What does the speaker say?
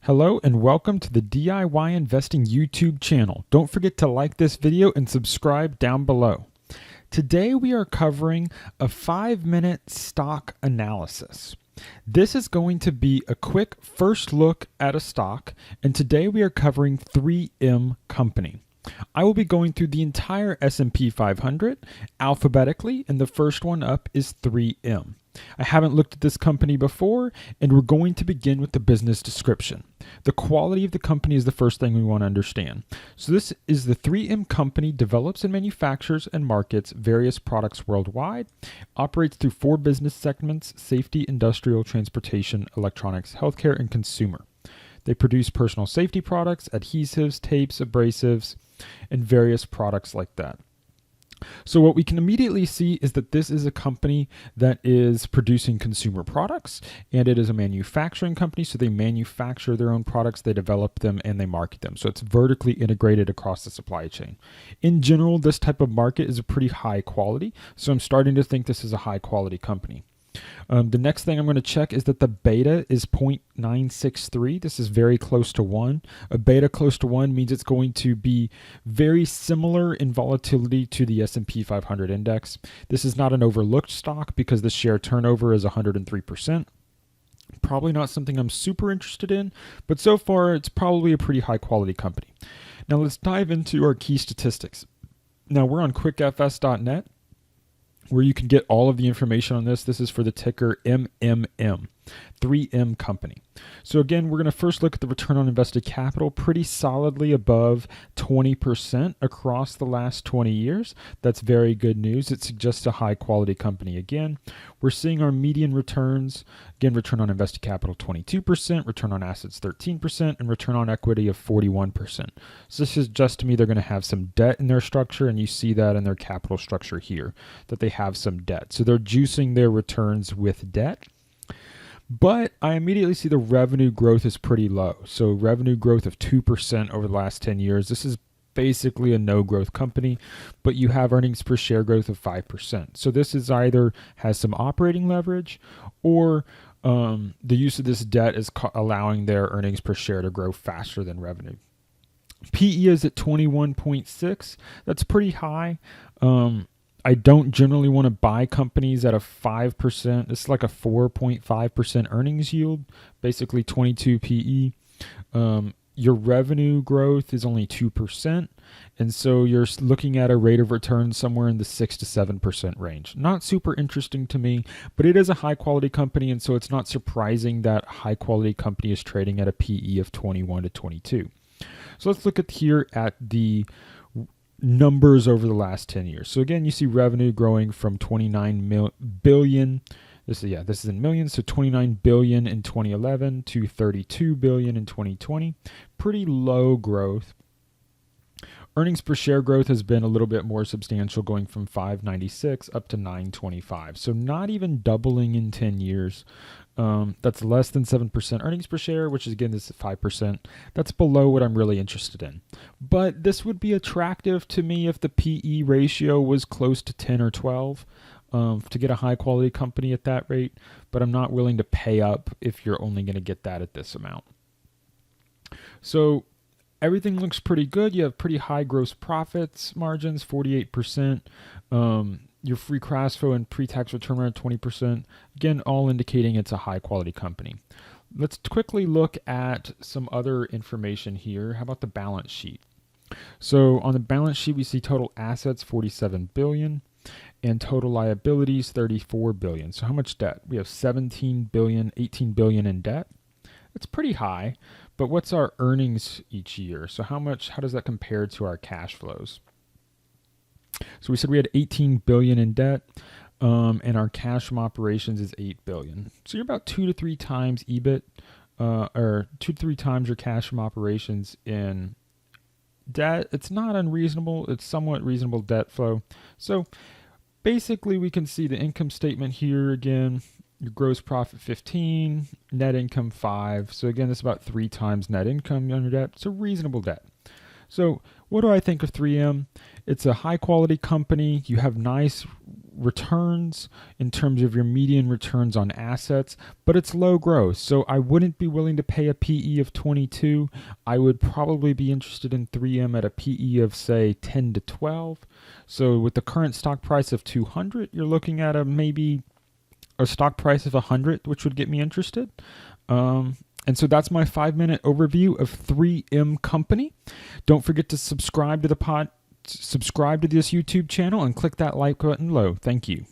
Hello and welcome to the DIY Investing YouTube channel. Don't forget to like this video and subscribe down below. Today we are covering a 5-minute stock analysis. This is going to be a quick first look at a stock, and today we are covering 3M Company. I will be going through the entire S&P 500 alphabetically, and the first one up is 3M. I haven't looked at this company before, and we're going to begin with the business description. The quality of the company is the first thing we want to understand. So this is the 3M Company develops and manufactures and markets various products worldwide, operates through 4 business segments: safety, industrial, transportation, electronics, healthcare, and consumer. They produce personal safety products, adhesives, tapes, abrasives, and various products like that. So what we can immediately see is that this is a company that is producing consumer products, and it is a manufacturing company. So they manufacture their own products, they develop them, and they market them. So it's vertically integrated across the supply chain. In general, this type of market is a pretty high quality. So I'm starting to think this is a high quality company. The next thing I'm going to check is that the beta is 0.963. This is very close to 1. A beta close to 1 means it's going to be very similar in volatility to the S&P 500 index. This is not an overlooked stock because the share turnover is 103%. Probably not something I'm super interested in, but so far it's probably a pretty high quality company. Now let's dive into our key statistics. Now we're on quickfs.net, where you can get all of the information on this. This is for the ticker MMM, 3M Company. So again, we're going to first look at the return on invested capital, pretty solidly above 20% across the last 20 years. That's very good news. It suggests a high quality company. Again, we're seeing our median returns. Again, return on invested capital 22%, return on assets 13%, and return on equity of 41%. So this is just to me they're going to have some debt in their structure, and you see that in their capital structure here, that they have some debt. So they're juicing their returns with debt. But I immediately see the revenue growth is pretty low. So revenue growth of 2% over the last 10 years. This is basically a no growth company, but you have earnings per share growth of 5%. So this is either has some operating leverage, or the use of this debt is allowing their earnings per share to grow faster than revenue. PE is at 21.6. That's pretty high. I don't generally want to buy companies at a 5%. It's like a 4.5% earnings yield, basically 22 PE. Your revenue growth is only 2%. And so you're looking at a rate of return somewhere in the 6 to 7% range. Not super interesting to me, but it is a high quality company. And so it's not surprising that high quality company is trading at a PE of 21 to 22. So let's look at here at the numbers over the last 10 years. So again, you see revenue growing from 29 billion. This is in millions. So 29 billion in 2011 to 32 billion in 2020. Pretty low growth. Earnings per share growth has been a little bit more substantial, going from 596 up to 925. So not even doubling in 10 years. That's less than 7% earnings per share, which is, again, this is 5%. That's below what I'm really interested in. But this would be attractive to me if the PE ratio was close to 10 or 12 to get a high quality company at that rate. But I'm not willing to pay up if you're only going to get that at this amount. So everything looks pretty good. You have pretty high gross profits margins, 48%. Your free cash flow and pre-tax return around 20%. Again, all indicating it's a high quality company. Let's quickly look at some other information here. How about the balance sheet? So on the balance sheet, we see total assets 47 billion and total liabilities 34 billion. So how much debt? We have 17 billion, 18 billion in debt. It's pretty high, but what's our earnings each year? So how does that compare to our cash flows? So we said we had 18 billion in debt, and our cash from operations is 8 billion. So you're about 2 to 3 times EBIT, or 2 to 3 times your cash from operations in debt. It's not unreasonable. It's somewhat reasonable debt flow. So basically we can see the income statement here again. Your gross profit 15, net income 5. So again, it's about 3 times net income on your debt. It's a reasonable debt. So what do I think of 3M? It's a high quality company. You have nice returns in terms of your median returns on assets, but it's low growth. So I wouldn't be willing to pay a PE of 22. I would probably be interested in 3M at a PE of, say, 10 to 12. So with the current stock price of 200, you're looking at maybe a stock price of 100, which would get me interested. And so that's my 5-minute overview of 3M Company. Don't forget to subscribe to this YouTube channel and click that like button below. Thank you.